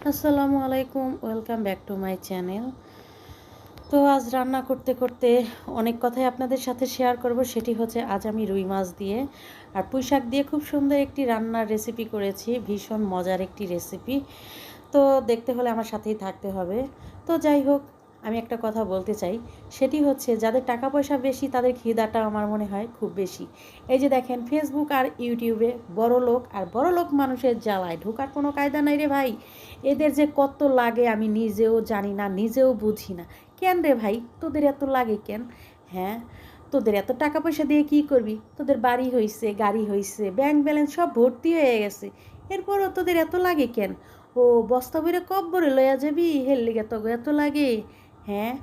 আসসালামু আলাইকুম, welcome back to my channel. তো আজ রান্না করতে করতে অনেক কথাই আপনাদের সাথে শেয়ার করব। সেটি হচ্ছে আজ আমি রুই মাছ দিয়ে আর পুঁই শাক দিয়ে খুব সুন্দর একটি রান্নার রেসিপি করেছি, ভীষণ মজার একটি রেসিপি। তো দেখতে হলে আমার সাথেই থাকতে হবে। তো যাই হোক, আমি একটা কথা বলতে চাই, সেটি হচ্ছে যাদের টাকা পয়সা বেশি তাদের খিদাটা আমার মনে হয় খুব বেশি। এই যে দেখেন, ফেসবুক আর ইউটিউবে বড়লোক আর বড়লোক মানুষের জ্বালায় ঢোকার কোনো কায়দা নাই রে ভাই। এদের যে কত লাগে আমি নিজেও জানি না, নিজেও বুঝি না। কেন রে ভাই, তোদের এত লাগে কেন? হ্যাঁ, তোদের এত টাকা পয়সা দিয়ে কী করবি? তোদের বাড়ি হয়েছে, গাড়ি হয়েছে, ব্যাংক ব্যালেন্স সব ভর্তি হয়ে গেছে, এরপরও তোদের এত লাগে কেন? ও বস্তা বইরে কব্বরে লইয়া যাবি, হের লিগে তো এত লাগে? হ্যাঁ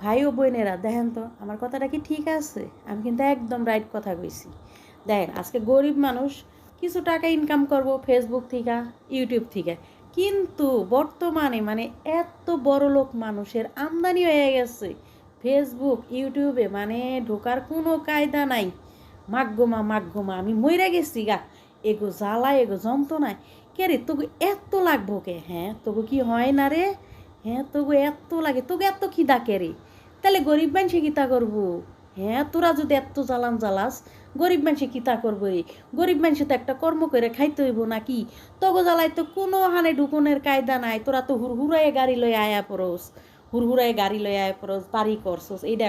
ভাই ও বোনেরা, দেখেন তো আমার কথাটা কি ঠিক আছে? আমি কিন্তু একদম রাইট কথা কইছি। দেখেন, আজকে গরিব মানুষ কিছু টাকা ইনকাম করব ফেসবুক থেকে, ইউটিউব থেকে, কিন্তু বর্তমানে মানে এত বড় লোক মানুষের আমদানি হয়ে গেছে ফেসবুক ইউটিউবে, মানে ঢোকার কোনো কায়দা নাই। মাগ্গোমা আমি মইরা গেছি গা, এগো জ্বালায় এগো যন্ত্রণায়। কে রে তোকে এত লাগবো কে? হ্যাঁ তোকে কি হয় না রে? হ্যাঁ তোকে এত লাগে, তোকে এত খিদা কে রে? তাহলে গরিব মানুষে কিতা করবো? হ্যাঁ তোরা যদি এত জ্বালান জ্বালাস, গরিব মানুষে কিতা করবো রে? গরিব মানুষে তো একটা কর্ম করে খাইতে হইব নাকি? তগো জ্বালাই তো কোনো হানে ঢুকনের কায়দা নাই। তোরা তো হুড়হুড়ায় গাড়ি লয়ে আয়া পড়স, হুড়হুড়ায় গাড়ি লয়ে আয়া পড়স, বাড়ি করছস, এইটা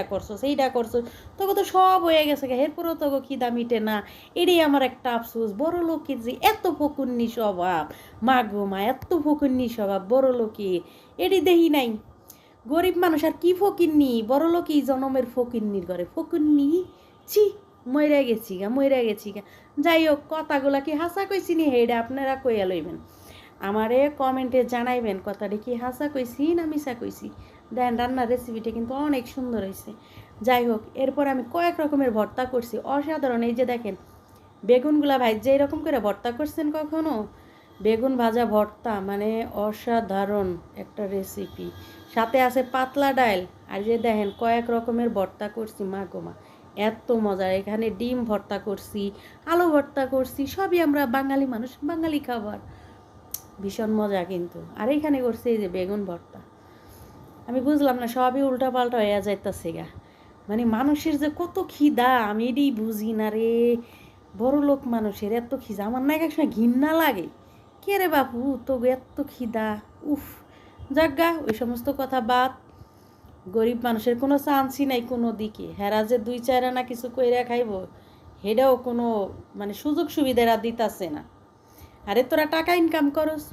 করছস, তোকে তো সব হয়ে গেছে। এরপরেও তোকে খিদা মিটে না। এটাই আমার একটা আফসোস, বড় লোকের যে এত ফকুন্নি স্বভাব। মা গো মা, এত ফকুন্নি স্বভাব বড় লোকের, এটি দেখি নাই। গরিব মানুষ আর কি ফকিন্নি, বড় লোকই জনমের ফকিন্নির ঘরে ফকিন্নি। ছি, মইরা গেছি গা। যাই হোক, কথাগুলা কি হাসা কইছি নি হেডা আপনারা কইয়া লইবেন, আমারে কমেন্টে জানাইবেন কথাটা কি হাসা কইছি না মিশা কইছি। দেন রান্নার রেসিপিটা কিন্তু অনেক সুন্দর হয়েছে। যাই হোক, এরপর আমি কয়েক রকমের ভর্তা করছি, অসাধারণ। এই যে দেখেন, বেগুনগুলা ভাই যে এরকম করে ভর্তা করছেন কখনো? বেগুন ভাজা ভর্তা মানে অসাধারণ একটা রেসিপি। সাথে আছে পাতলা ডাল। আর যে দেখেন কয়েক রকমের ভর্তা করছি, মা গো মা, এত মজা। এখানে ডিম ভর্তা করছি, আলু ভর্তা করছি, সবই আমরা বাঙালি মানুষ, বাঙালি খাবার, ভীষণ মজা কিন্তু। আর এইখানে করছি এই যে বেগুন ভর্তা। আমি বুঝলাম না, সবই উল্টাপাল্টা হয়ে যাইতেছে গা। মানে মানুষের যে কত খিদা আমি এটাই বুঝি না রে। বড় লোক মানুষের এত খিদা, আমার না এক সময় ঘৃণা লাগে। কে রে বাপু তো এত খিদা? উফ, যাজ্ঞা ওই সমস্ত কথা বাদ। গরিব মানুষের কোনো চান্সই নাই কোনো দিকে। হেরা যে দুই চার আনা কিছু কইরা খাইব, হেটাও কোনো মানে সুযোগ সুবিধারা দিতাছে না। আরে তোরা টাকা ইনকাম করস,